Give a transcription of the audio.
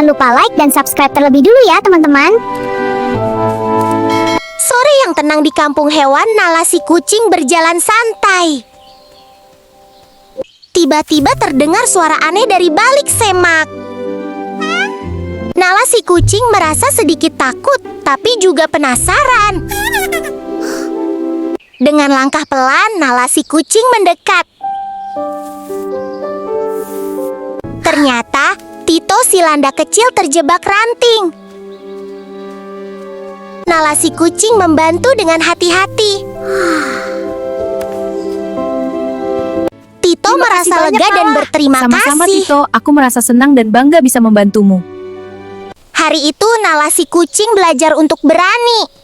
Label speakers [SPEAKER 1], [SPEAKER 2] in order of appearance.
[SPEAKER 1] Jangan lupa like dan subscribe terlebih dulu ya teman-teman.
[SPEAKER 2] Sore yang tenang di kampung hewan, Nala si kucing berjalan santai. Tiba-tiba terdengar suara aneh dari balik semak. Nala si kucing merasa sedikit takut, tapi juga penasaran. Dengan langkah pelan, Nala si kucing mendekat. Ternyata, Tito si landak kecil terjebak ranting. Nala si kucing membantu dengan hati-hati. Tito merasa lega dan berterima
[SPEAKER 3] Sama-sama
[SPEAKER 2] kasih.
[SPEAKER 3] Tito, aku merasa senang dan bangga bisa membantumu.
[SPEAKER 2] Hari itu Nala si kucing belajar untuk berani.